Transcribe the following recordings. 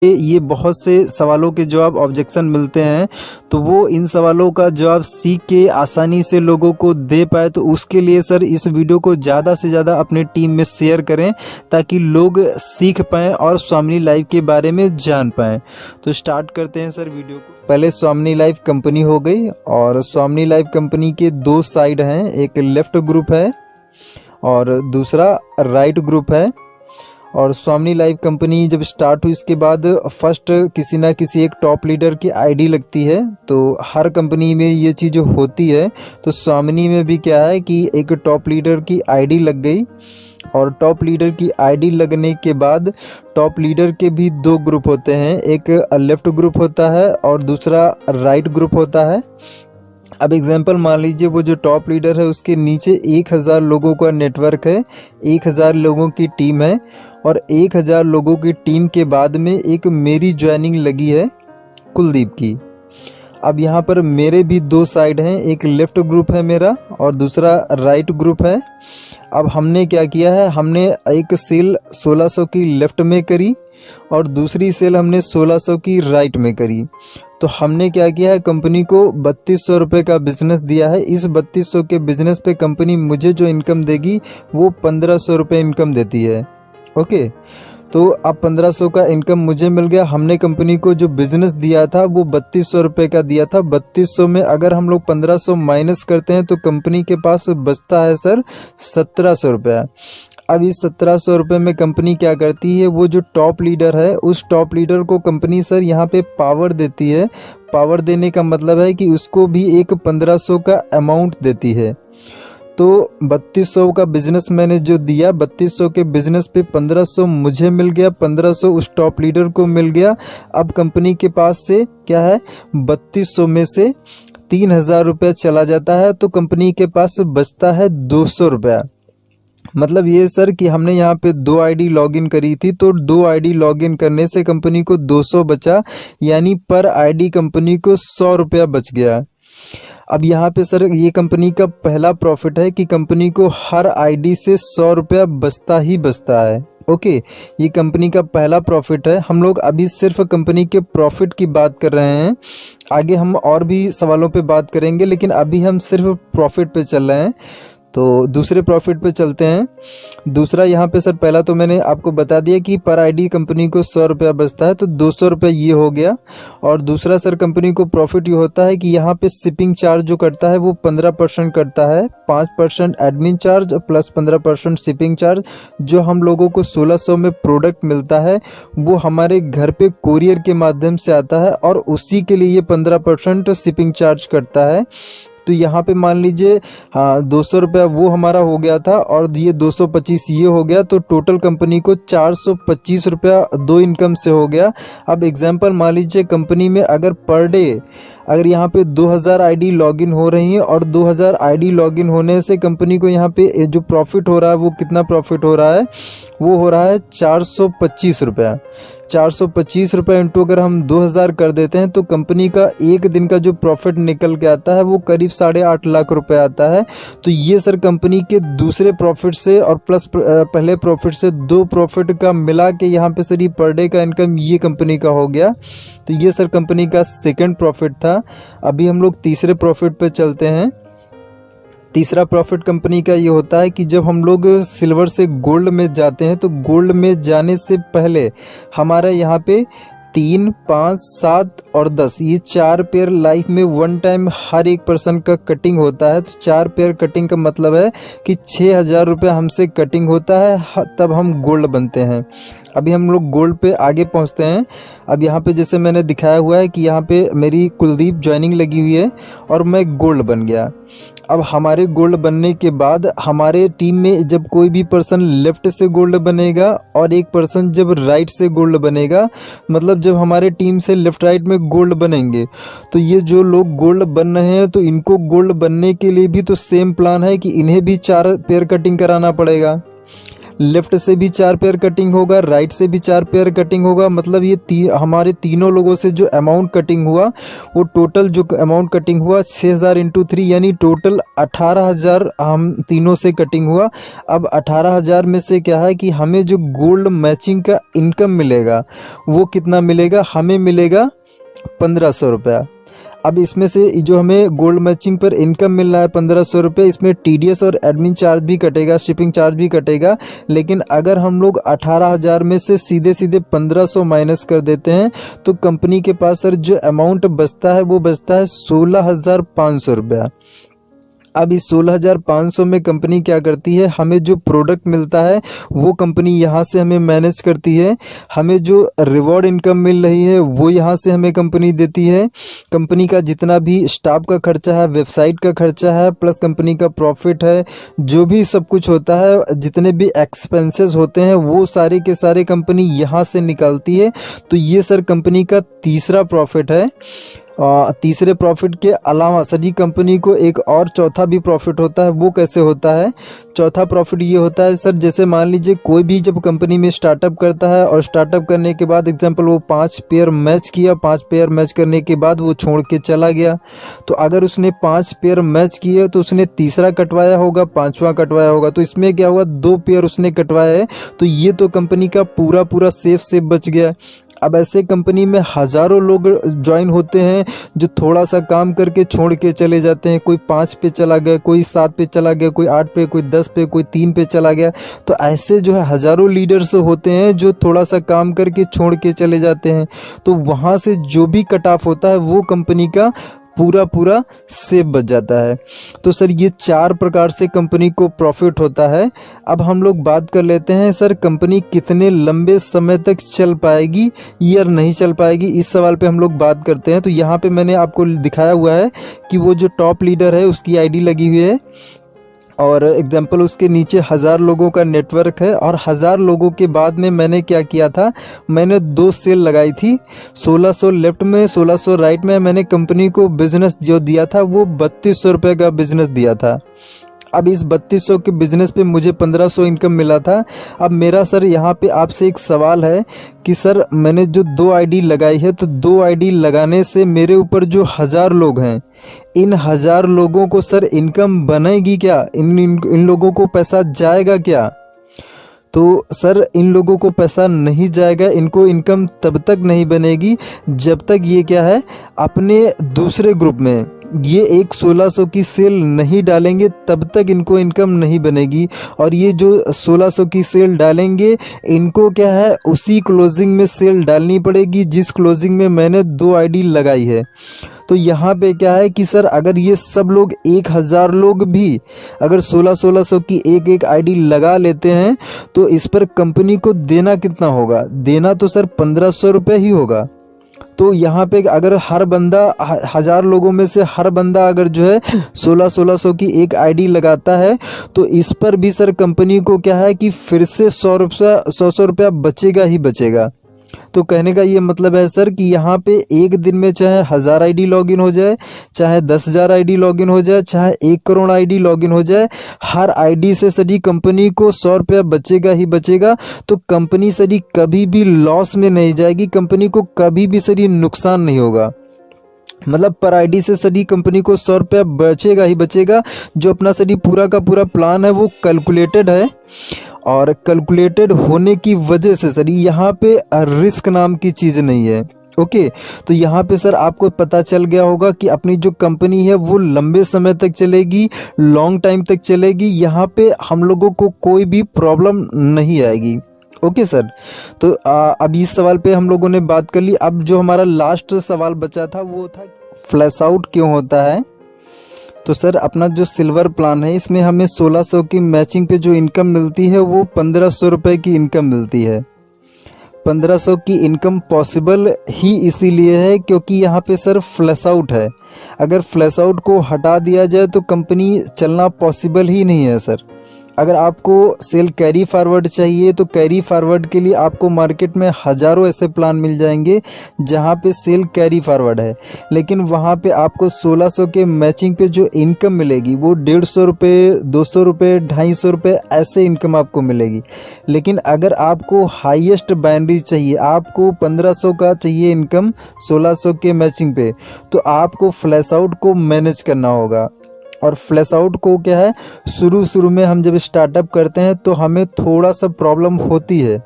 ये बहुत से सवालों के जवाब ऑब्जेक्शन मिलते हैं, तो वो इन सवालों का जवाब सीख के आसानी से लोगों को दे पाए, तो उसके लिए सर इस वीडियो को ज़्यादा से ज़्यादा अपने टीम में शेयर करें ताकि लोग सीख पाएँ और स्वामिनी लाइव के बारे में जान पाएँ। तो स्टार्ट करते हैं सर वीडियो को। पहले स्वामिनी लाइव कंपनी हो गई, और स्वामिनी लाइव कंपनी के दो साइड हैं, एक लेफ्ट ग्रुप है और दूसरा राइट ग्रुप है। और स्वामिनी लाइव कंपनी जब स्टार्ट हुई इसके बाद फर्स्ट किसी ना किसी एक टॉप लीडर की आईडी लगती है, तो हर कंपनी में ये चीज़ होती है। तो स्वामिनी में भी क्या है कि एक टॉप लीडर की आईडी लग गई, और टॉप लीडर की आईडी लगने के बाद टॉप लीडर के भी दो ग्रुप होते हैं, एक लेफ्ट ग्रुप होता है और दूसरा राइट ग्रुप होता है। अब एग्जांपल मान लीजिए वो जो टॉप लीडर है उसके नीचे 1000 लोगों का नेटवर्क है, 1000 लोगों की टीम है, और 1000 लोगों की टीम के बाद में एक मेरी ज्वाइनिंग लगी है कुलदीप की। अब यहाँ पर मेरे भी दो साइड हैं, एक लेफ्ट ग्रुप है मेरा और दूसरा राइट ग्रुप है। अब हमने क्या किया है, हमने एक सेल 1600 की लेफ्ट में करी और दूसरी सेल हमने 1600 की राइट में करी। तो हमने क्या किया है, कंपनी को 3200 रुपये का बिजनेस दिया है। इस 3200 के बिजनेस पे कंपनी मुझे जो इनकम देगी वो 1500 रुपये इनकम देती है। ओके, तो अब 1500 का इनकम मुझे मिल गया। हमने कंपनी को जो बिजनेस दिया था वो 3200 रुपये का दिया था। 3200 में अगर हम लोग 1500 माइनस करते हैं तो कंपनी के पास बचता है सर 1700 रुपया। अब इस 1700 रुपये में कंपनी क्या करती है, वो जो टॉप लीडर है उस टॉप लीडर को कंपनी सर यहाँ पे पावर देती है। पावर देने का मतलब है कि उसको भी एक 1500 का अमाउंट देती है। तो 3200 का बिजनेस मैंने जो दिया, 3200 के बिजनेस पे 1500 मुझे मिल गया, 1500 उस टॉप लीडर को मिल गया। अब कंपनी के पास से क्या है, 3200 में से 3000 रुपया चला जाता है, तो कंपनी के पास बचता है 200 रुपया। मतलब ये सर कि हमने यहाँ पे 2 आईडी लॉगिन करी थी, तो 2 आईडी लॉगिन करने से कंपनी को 200 बचा, यानी पर आईडी कंपनी को 100 रुपया बच गया। अब यहाँ पे सर ये कंपनी का पहला प्रॉफिट है कि कंपनी को हर आईडी से 100 रुपया बचता ही बचता है। ओके, ये कंपनी का पहला प्रॉफिट है। हम लोग अभी सिर्फ कंपनी के प्रॉफिट की बात कर रहे हैं, आगे हम और भी सवालों पे बात करेंगे, लेकिन अभी हम सिर्फ प्रॉफिट पे चल रहे हैं। तो दूसरे प्रॉफिट पे चलते हैं। दूसरा यहाँ पे सर पहला तो मैंने आपको बता दिया कि पर आईडी कंपनी को 100 रुपया बचता है, तो 200 रुपया ये हो गया। और दूसरा सर कंपनी को प्रॉफिट ये होता है कि यहाँ पे शिपिंग चार्ज जो कटता है वो 15% कटता है, 5% admin charge plus 15% shipping charge. जो हम लोगों को 1600 में प्रोडक्ट मिलता है वो हमारे घर पे कोरियर के माध्यम से आता है, और उसी के लिए ये 15% शिपिंग चार्ज कटता है। तो यहाँ पे मान लीजिए हाँ 200 रुपया वो हमारा हो गया था, और ये 225 ये हो गया, तो टोटल कंपनी को 425 रुपया दो इनकम से हो गया। अब एग्जांपल मान लीजिए कंपनी में अगर पर डे अगर यहाँ पे 2000 आईडी लॉगिन हो रही हैं, और 2000 आईडी लॉगिन होने से कंपनी को यहाँ पे जो प्रॉफिट हो रहा है वो कितना प्रॉफिट हो रहा है, वो हो रहा है 425 रुपया। 425 रुपये इंटू अगर हम 2000 कर देते हैं तो कंपनी का एक दिन का जो प्रॉफिट निकल के आता है वो करीब 8.5 लाख रुपए आता है। तो ये सर कंपनी के दूसरे प्रॉफिट से और प्लस पहले प्रॉफिट से दो प्रॉफिट का मिला के यहाँ पे सर ये पर डे का इनकम ये कंपनी का हो गया। तो ये सर कंपनी का सेकंड प्रॉफिट था। अभी हम लोग तीसरे प्रॉफिट पे चलते हैं। तीसरा प्रॉफिट कंपनी का ये होता है कि जब हम लोग सिल्वर से गोल्ड में जाते हैं, तो गोल्ड में जाने से पहले हमारा यहाँ पे 3, 5, 7 और 10 ये 4 पेयर लाइफ में वन टाइम हर एक पर्सन का कटिंग होता है। तो 4 पेयर कटिंग का मतलब है कि 6000 रुपया हमसे कटिंग होता है, तब हम गोल्ड बनते हैं। अभी हम लोग गोल्ड पे आगे पहुंचते हैं। अब यहाँ पे जैसे मैंने दिखाया हुआ है कि यहाँ पे मेरी कुलदीप ज्वाइनिंग लगी हुई है और मैं गोल्ड बन गया। अब हमारे गोल्ड बनने के बाद हमारे टीम में जब कोई भी पर्सन लेफ्ट से गोल्ड बनेगा और एक पर्सन जब राइट से गोल्ड बनेगा, मतलब जब हमारे टीम से लेफ्ट राइट में गोल्ड बनेंगे, तो ये जो लोग गोल्ड बन रहे हैं तो इनको गोल्ड बनने के लिए भी तो सेम प्लान है कि इन्हें भी 4 पेयर कटिंग कराना पड़ेगा। लेफ्ट से भी 4 पेयर कटिंग होगा, राइट से भी 4 पेयर कटिंग होगा। मतलब ये हमारे तीनों लोगों से जो अमाउंट कटिंग हुआ वो टोटल जो अमाउंट कटिंग हुआ 6000 इंटू 3 यानी टोटल 18000 हम तीनों से कटिंग हुआ। अब 18000 में से क्या है कि हमें जो गोल्ड मैचिंग का इनकम मिलेगा वो कितना मिलेगा, हमें मिलेगा 1500 रुपया। अब इसमें से जो हमें गोल्ड मैचिंग पर इनकम मिल रहा है 1500 रुपये, इसमें टीडीएस और एडमिन चार्ज भी कटेगा, शिपिंग चार्ज भी कटेगा। लेकिन अगर हम लोग 18000 में से सीधे सीधे 1500 माइनस कर देते हैं तो कंपनी के पास सर जो अमाउंट बचता है वो बचता है 16500 रुपया। अब इस 16500 में कंपनी क्या करती है, हमें जो प्रोडक्ट मिलता है वो कंपनी यहाँ से हमें मैनेज करती है। हमें जो रिवॉर्ड इनकम मिल रही है वो यहाँ से हमें कंपनी देती है। कंपनी का जितना भी स्टाफ का खर्चा है, वेबसाइट का खर्चा है, प्लस कंपनी का प्रॉफिट है, जो भी सब कुछ होता है, जितने भी एक्सपेंसेस होते हैं वो सारे के सारे कंपनी यहाँ से निकालती है। तो ये सर कंपनी का तीसरा प्रॉफिट है। तीसरे प्रॉफिट के अलावा सर कंपनी को एक और चौथा भी प्रॉफिट होता है। वो कैसे होता है? चौथा प्रॉफिट ये होता है सर, जैसे मान लीजिए कोई भी जब कंपनी में स्टार्टअप करता है और स्टार्टअप करने के बाद एग्जांपल वो 5 पेयर मैच किया, 5 पेयर मैच करने के बाद वो छोड़ के चला गया, तो अगर उसने 5 पेयर मैच किए तो उसने तीसरा कटवाया होगा, 5वां कटवाया होगा, तो इसमें क्या हुआ, 2 पेयर उसने कटवाया है, तो ये तो कंपनी का पूरा सेफ बच गया। अब ऐसे कंपनी में हज़ारों लोग ज्वाइन होते हैं जो थोड़ा सा काम करके छोड़ के चले जाते हैं। कोई 5 पे चला गया, कोई 7 पे चला गया, कोई 8 पे, कोई 10 पे, कोई 3 पे चला गया। तो ऐसे जो है हज़ारों लीडर्स होते हैं जो थोड़ा सा काम करके छोड़ के चले जाते हैं। तो वहाँ से जो भी कट ऑफ होता है वो कंपनी का पूरा सेफ बच जाता है। तो सर ये 4 प्रकार से कंपनी को प्रॉफिट होता है। अब हम लोग बात कर लेते हैं सर कंपनी कितने लंबे समय तक चल पाएगी या नहीं चल पाएगी, इस सवाल पे हम लोग बात करते हैं। तो यहाँ पे मैंने आपको दिखाया हुआ है कि वो जो टॉप लीडर है उसकी आईडी लगी हुई है और एग्जाम्पल उसके नीचे 1000 लोगों का नेटवर्क है। और 1000 लोगों के बाद में मैंने क्या किया था, मैंने 2 सेल लगाई थी, 1600 लेफ्ट में, 1600 राइट में। मैंने कंपनी को बिजनेस जो दिया था वो 3200 रुपये का बिजनेस दिया था। अब इस 3200 के बिज़नेस पे मुझे 1500 इनकम मिला था। अब मेरा सर यहाँ पे आपसे एक सवाल है कि सर मैंने जो 2 आईडी लगाई है, तो 2 आईडी लगाने से मेरे ऊपर जो 1000 लोग हैं, इन 1000 लोगों को सर इनकम बनेगी क्या? इन लोगों को पैसा जाएगा क्या? तो सर इन लोगों को पैसा नहीं जाएगा, इनको इनकम तब तक नहीं बनेगी जब तक ये क्या है, अपने दूसरे ग्रुप में ये एक 1600 की सेल नहीं डालेंगे, तब तक इनको इनकम नहीं बनेगी। और ये जो 1600 की सेल डालेंगे, इनको क्या है, उसी क्लोजिंग में सेल डालनी पड़ेगी जिस क्लोजिंग में मैंने 2 आईडी लगाई है। तो यहाँ पे क्या है कि सर अगर ये सब लोग 1000 लोग भी अगर 1600 की एक आईडी लगा लेते हैं तो इस पर कंपनी को देना कितना होगा? देना तो सर 1500 रुपये ही होगा। तो यहाँ पे अगर हर बंदा 1000 लोगों में से हर बंदा अगर जो है 1600 की एक आईडी लगाता है तो इस पर भी सर कंपनी को क्या है कि फिर से 100 रुपया बचेगा ही बचेगा। तो कहने का ये मतलब है सर कि यहाँ पे एक दिन में चाहे 1000 आईडी लॉगिन हो जाए, चाहे 10,000 आईडी लॉगिन हो जाए, चाहे 1 करोड़ आईडी लॉगिन हो जाए, हर आईडी से सर कंपनी को 100 रुपया बचेगा ही बचेगा। तो कंपनी सर कभी भी लॉस में नहीं जाएगी, कंपनी को कभी भी सर नुकसान नहीं होगा। मतलब पर आईडी से सर कंपनी को 100 रुपया बचेगा ही बचेगा। जो अपना सर पूरा का पूरा प्लान है वो कैलकुलेटेड है और कैलकुलेटेड होने की वजह से सर यहाँ पे रिस्क नाम की चीज़ नहीं है। ओके, तो यहाँ पे सर आपको पता चल गया होगा कि अपनी जो कंपनी है वो लंबे समय तक चलेगी, लॉन्ग टाइम तक चलेगी। यहाँ पे हम लोगों को कोई भी प्रॉब्लम नहीं आएगी। ओके सर, तो अब इस सवाल पे हम लोगों ने बात कर ली। अब जो हमारा लास्ट सवाल बचा था वो था फ्लैश आउट क्यों होता है। तो सर अपना जो सिल्वर प्लान है इसमें हमें 1600 की मैचिंग पे जो इनकम मिलती है वो 1500 रुपये की इनकम मिलती है। 1500 की इनकम पॉसिबल ही इसीलिए है क्योंकि यहाँ पे सर फ्लैश आउट है। अगर फ्लैश आउट को हटा दिया जाए तो कंपनी चलना पॉसिबल ही नहीं है सर। अगर आपको सेल कैरी फॉरवर्ड चाहिए तो कैरी फॉरवर्ड के लिए आपको मार्केट में हज़ारों ऐसे प्लान मिल जाएंगे जहां पे सेल कैरी फॉरवर्ड है, लेकिन वहां पे आपको 1600 के मैचिंग पे जो इनकम मिलेगी वो 150 रुपये, 200 रुपये, 250 रुपये ऐसे इनकम आपको मिलेगी। लेकिन अगर आपको हाईएस्ट बाइनरी चाहिए, आपको 1500 का चाहिए इनकम 1600 के मैचिंग पे, तो आपको फ्लैश आउट को मैनेज करना होगा। और फ्लैश आउट को क्या है, शुरू में हम जब स्टार्टअप करते हैं तो हमें थोड़ा सा प्रॉब्लम होती है,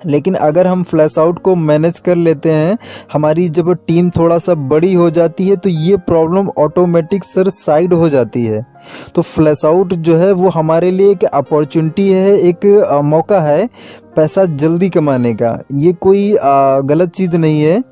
लेकिन अगर हम फ्लैश आउट को मैनेज कर लेते हैं, हमारी जब टीम थोड़ा सा बड़ी हो जाती है तो ये प्रॉब्लम ऑटोमेटिक सर साइड हो जाती है। तो फ्लैश आउट जो है वो हमारे लिए एक अपॉर्चुनिटी है, एक मौका है पैसा जल्दी कमाने का। ये कोई गलत चीज़ नहीं है,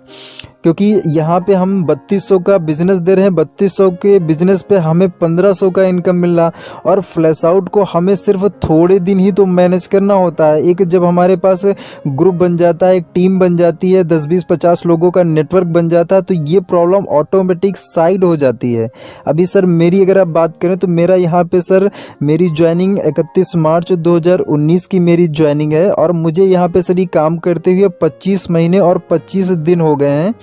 क्योंकि यहाँ पे हम 3200 का बिजनेस दे रहे हैं, 3200 के बिजनेस पे हमें 1500 का इनकम मिल रहा, और फ्लैश आउट को हमें सिर्फ थोड़े दिन ही तो मैनेज करना होता है। एक जब हमारे पास ग्रुप बन जाता है, एक टीम बन जाती है, 10 20 50 लोगों का नेटवर्क बन जाता है, तो ये प्रॉब्लम ऑटोमेटिक साइड हो जाती है। अभी सर मेरी अगर आप बात करें तो मेरा यहाँ पे सर मेरी ज्वाइनिंग 31 मार्च 2019 की मेरी ज्वाइनिंग है, और मुझे यहाँ पे सर ये काम करते हुए 25 महीने और 25 दिन हो गए हैं।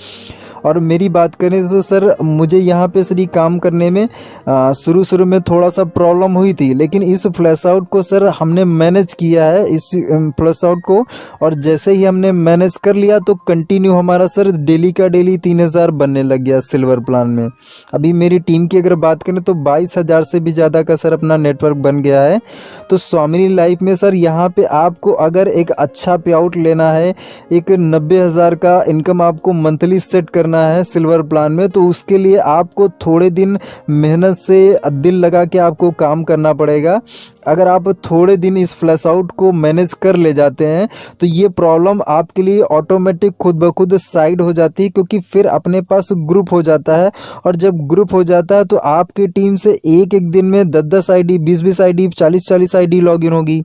और मेरी बात करें तो सर मुझे यहाँ पे सर ये काम करने में शुरू में थोड़ा सा प्रॉब्लम हुई थी, लेकिन इस फ्लैश आउट को सर हमने मैनेज किया है, इस फ्लैश आउट को। और जैसे ही हमने मैनेज कर लिया तो कंटिन्यू हमारा सर डेली का डेली 3000 बनने लग गया सिल्वर प्लान में। अभी मेरी टीम की अगर बात करें तो 22,000 से भी ज़्यादा का सर अपना नेटवर्क बन गया है। तो स्वामिनी लाइफ में सर यहाँ पे आपको अगर एक अच्छा पे आउट लेना है, एक 90,000 का इनकम आपको मंथली सेट करना है सिल्वर प्लान में, तो उसके लिए आपको थोड़े दिन मेहनत से दिल लगा के आपको काम करना पड़ेगा। अगर आप थोड़े दिन इस फ्लैश आउट को मैनेज कर ले जाते हैं तो ये प्रॉब्लम आपके लिए ऑटोमेटिक खुद ब खुद साइड हो जाती है, क्योंकि फिर अपने पास ग्रुप हो जाता है। और जब ग्रुप हो जाता है तो आपकी टीम से एक एक दिन में 10-10 आईडी, 20-20 आईडी, 40-40 आईडी लॉगिन होगी,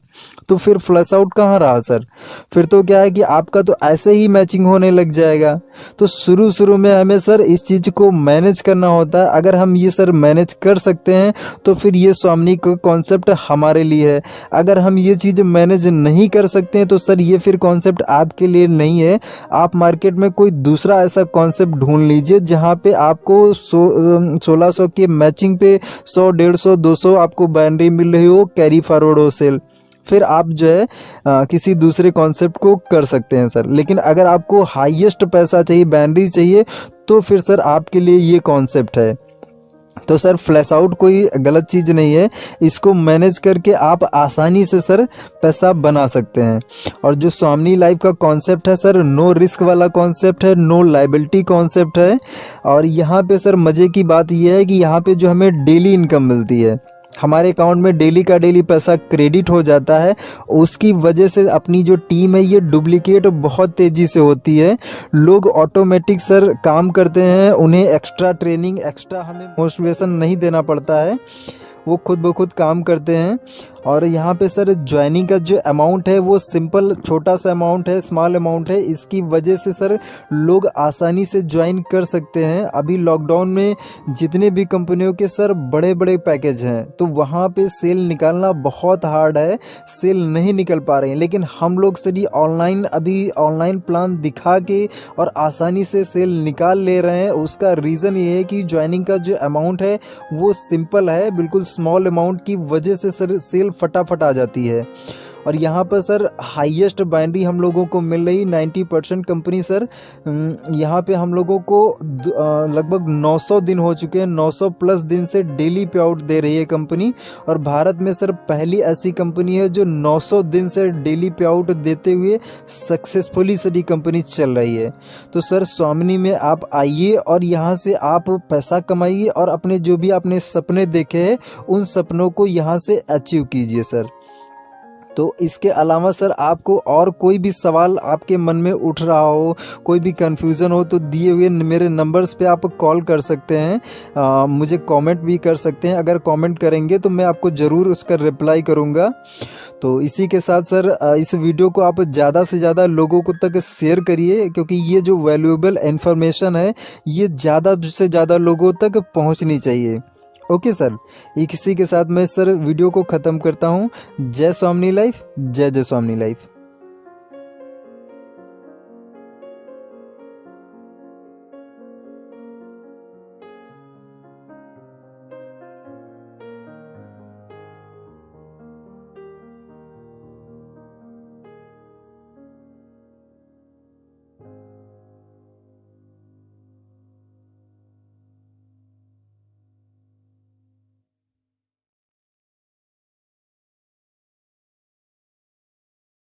तो फिर फ्लैश आउट कहाँ रहा सर? फिर तो क्या है कि आपका तो ऐसे ही मैचिंग होने लग जाएगा। तो शुरू में हमें सर इस चीज़ को मैनेज करना होता है। अगर हम ये सर मैनेज कर सकते हैं तो फिर ये स्वामिनी का कॉन्सेप्ट हमारे लिए है। अगर हम ये चीज़ मैनेज नहीं कर सकते हैं तो सर ये फिर कॉन्सेप्ट आपके लिए नहीं है। आप मार्केट में कोई दूसरा ऐसा कॉन्सेप्ट ढूंढ लीजिए जहाँ पे आपको 1600 के मैचिंग पे 100, 150, 200 आपको बाइनरी मिल रही हो, कैरी फॉरवर्ड हो सेल, फिर आप जो है किसी दूसरे कॉन्सेप्ट को कर सकते हैं सर। लेकिन अगर आपको हाईएस्ट पैसा चाहिए, बाइनरी चाहिए, तो फिर सर आपके लिए ये कॉन्सेप्ट है। तो सर फ्लैश आउट कोई गलत चीज़ नहीं है, इसको मैनेज करके आप आसानी से सर पैसा बना सकते हैं। और जो स्वामिनी लाइफ का कॉन्सेप्ट है सर, नो रिस्क वाला कॉन्सेप्ट है, नो लायबिलिटी कॉन्सेप्ट है। और यहाँ पे सर मज़े की बात यह है कि यहाँ पे जो हमें डेली इनकम मिलती है, हमारे अकाउंट में डेली का डेली पैसा क्रेडिट हो जाता है। उसकी वजह से अपनी जो टीम है ये डुप्लीकेट बहुत तेज़ी से होती है। लोग ऑटोमेटिक सर काम करते हैं, उन्हें एक्स्ट्रा ट्रेनिंग, एक्स्ट्रा हमें मोटिवेशन नहीं देना पड़ता है, वो खुद ब खुद काम करते हैं। और यहाँ पे सर ज्वाइनिंग का जो अमाउंट है वो सिंपल छोटा सा अमाउंट है, स्मॉल अमाउंट है। इसकी वजह से सर लोग आसानी से ज्वाइन कर सकते हैं। अभी लॉकडाउन में जितने भी कंपनियों के सर बड़े बड़े पैकेज हैं, तो वहाँ पे सेल निकालना बहुत हार्ड है, सेल नहीं निकल पा रहे हैं। लेकिन हम लोग सर ये अभी ऑनलाइन प्लान दिखा के और आसानी से सेल निकाल ले रहे हैं। उसका रीज़न ये है कि ज्वाइनिंग का जो अमाउंट है वो सिंपल है, बिल्कुल स्मॉल अमाउंट की वजह से सर सेल फटाफट आ जाती है। और यहाँ पर सर हाईएस्ट बाइनरी हम लोगों को मिल रही 90% कंपनी सर यहाँ पे हम लोगों को लगभग 900 दिन हो चुके हैं, 900 प्लस दिन से डेली पे आउट दे रही है कंपनी। और भारत में सर पहली ऐसी कंपनी है जो 900 दिन से डेली पे आउट देते हुए सक्सेसफुली सर ये कंपनी चल रही है। तो सर स्वामिनी में आप आइए और यहाँ से आप पैसा कमाइए और अपने जो भी आपने सपने देखे हैं उन सपनों को यहाँ से अचीव कीजिए सर। तो इसके अलावा सर आपको और कोई भी सवाल आपके मन में उठ रहा हो, कोई भी कन्फ्यूज़न हो, तो दिए हुए मेरे नंबर्स पे आप कॉल कर सकते हैं, मुझे कमेंट भी कर सकते हैं। अगर कमेंट करेंगे तो मैं आपको ज़रूर उसका रिप्लाई करूँगा। तो इसी के साथ सर इस वीडियो को आप ज़्यादा से ज़्यादा लोगों को तक शेयर करिए, क्योंकि ये जो वैल्यूएबल इन्फॉर्मेशन है ये ज़्यादा से ज़्यादा लोगों तक पहुँचनी चाहिए। ओके सर, इसी के साथ मैं सर वीडियो को ख़त्म करता हूँ। जय स्वामिनी लाइफ, जय जय स्वामिनी लाइफ।